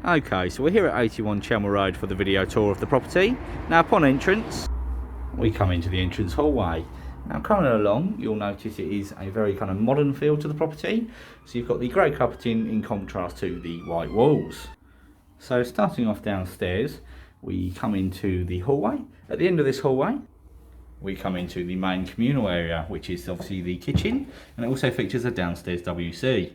Okay, so we're here at 81 Chelmer Road for the video tour of the property. Now upon entrance, we come into the entrance hallway. Now coming along, you'll notice it is a very kind of modern feel to the property. So you've got the grey carpeting in contrast to the white walls. So starting off downstairs, we come into the hallway. At the end of this hallway, we come into the main communal area, which is obviously the kitchen, and it also features a downstairs WC.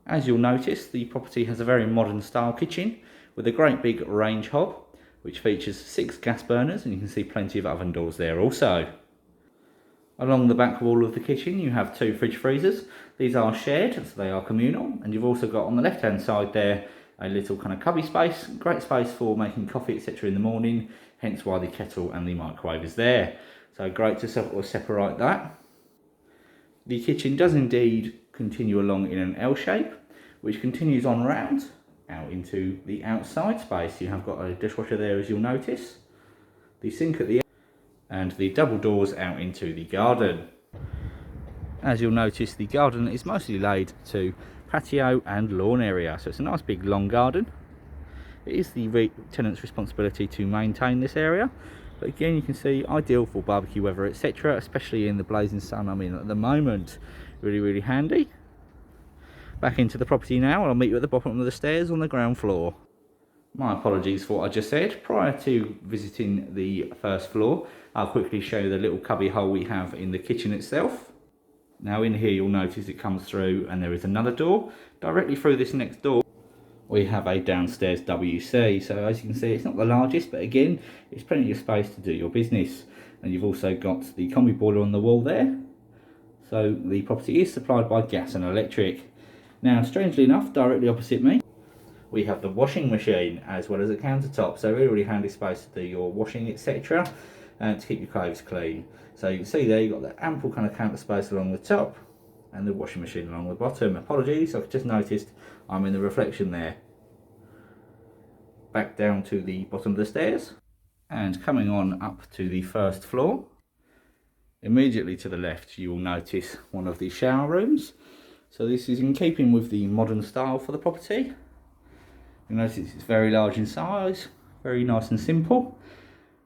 As you'll notice, the property has a very modern style kitchen with a great big range hob, which features 6 gas burners, and you can see plenty of oven doors there also. Along the back wall of the kitchen you have 2 fridge freezers. These are shared, so they are communal, and you've also got on the left hand side there a little kind of cubby space, great space for making coffee etc. in the morning, hence why the kettle and the microwave is there. So great to separate that. The kitchen does indeed continue along in an L shape, which continues on round out into the outside space. You have got a dishwasher there, as you'll notice, the sink at the end, and the double doors out into the garden. As you'll notice, the garden is mostly laid to patio and lawn area, so it's a nice big long garden. It is the tenant's responsibility to maintain this area, but again you can see ideal for barbecue weather etc, especially in the blazing sun. I mean, at the moment, really handy. Back into the property now, and I'll meet you at the bottom of the stairs on the ground floor. My apologies for what I just said. Prior to visiting the first floor, I'll quickly show you the little cubby hole we have in the kitchen itself. Now in here you'll notice it comes through and there is another door. Directly through this next door we have a downstairs WC. So as you can see, it's not the largest, but again it's plenty of space to do your business. And you've also got the combi boiler on the wall there. So the property is supplied by gas and electric. Now strangely enough, directly opposite me we have the washing machine as well as a countertop. So really handy space to do your washing etc, and to keep your clothes clean. So you can see there you've got the ample kind of counter space along the top and the washing machine along the bottom. Apologies, I've just noticed I'm in the reflection there. Back down to the bottom of the stairs and coming on up to the first floor. Immediately to the left you will notice one of the shower rooms. So this is in keeping with the modern style for the property. You notice it's very large in size, very nice and simple.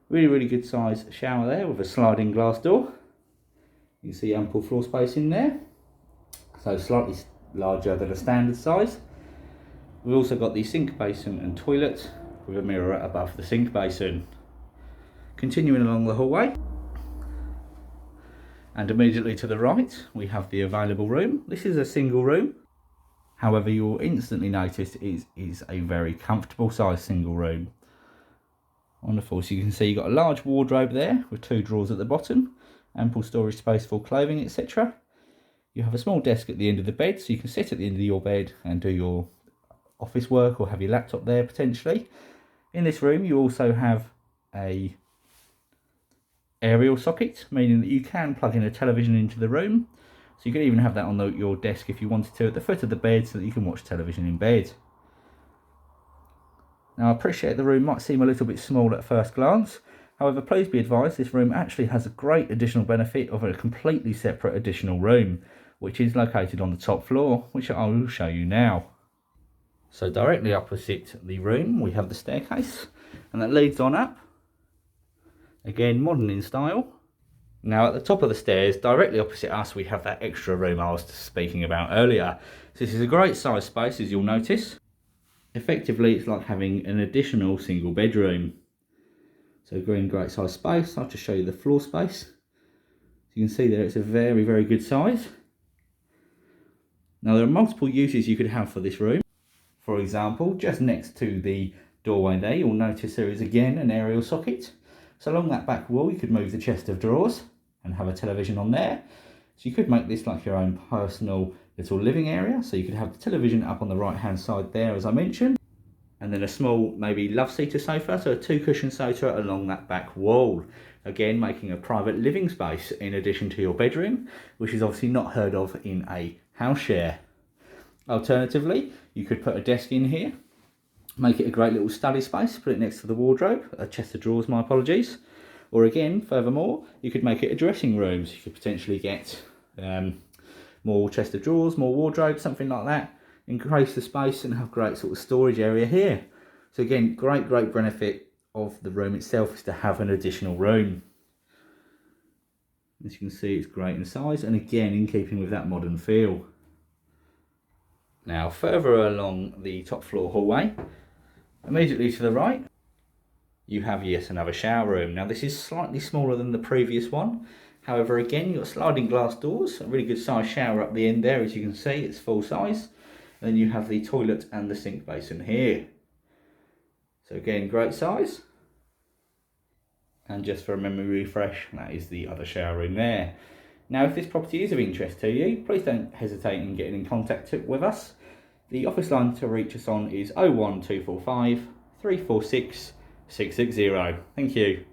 Really good size shower there with a sliding glass door. You can see ample floor space in there, so slightly larger than a standard size. We've also got the sink basin and toilet with a mirror above the sink basin. Continuing along the hallway, and immediately to the right we have the available room. This is a single room, however you'll instantly notice it is a very comfortable size single room. Wonderful, so you can see you've got a large wardrobe there with 2 drawers at the bottom, ample storage space for clothing etc. You have a small desk at the end of the bed, so you can sit at the end of your bed and do your office work or have your laptop there potentially. In this room you also have a aerial socket, meaning that you can plug in a television into the room. So you can even have that on your desk if you wanted to at the foot of the bed, so that you can watch television in bed. Now I appreciate the room might seem a little bit small at first glance, however please be advised this room actually has a great additional benefit of a completely separate additional room, which is located on the top floor, which I will show you now. So directly opposite the room we have the staircase, and that leads on up, again modern in style. Now at the top of the stairs, directly opposite us, we have that extra room I was speaking about earlier. So this is a great size space, as you'll notice. Effectively it's like having an additional single bedroom. So again, great size space. I'll just show you the floor space. So you can see there it's a very good size. Now there are multiple uses you could have for this room. For example, just next to the doorway there you'll notice there is again an aerial socket. So along that back wall you could move the chest of drawers and have a television on there. So you could make this like your own personal little living area. So you could have the television up on the right hand side there, as I mentioned, and then a small maybe love-seater sofa, so a 2-cushion sofa along that back wall, again making a private living space in addition to your bedroom, which is obviously not heard of in a house share. Alternatively, you could put a desk in here, make it a great little study space, put it next to the wardrobe, a chest of drawers, my apologies. Or again, furthermore, you could make it a dressing room, so you could potentially get more chest of drawers, more wardrobe, something like that. increase the space and have great sort of storage area here. So again, great benefit of the room itself is to have an additional room. As you can see, it's great in size and again in keeping with that modern feel. Now further along the top floor hallway, immediately to the right, you have, yes, another shower room. Now this is slightly smaller than the previous one. However, again, you've got sliding glass doors, a really good size shower up the end there, as you can see, it's full size. And then you have the toilet and the sink basin here. So again, great size. And just for a memory refresh, that is the other shower room there. Now, if this property is of interest to you, please don't hesitate in getting in contact with us. The office line to reach us on is 01245 346 660. Thank you.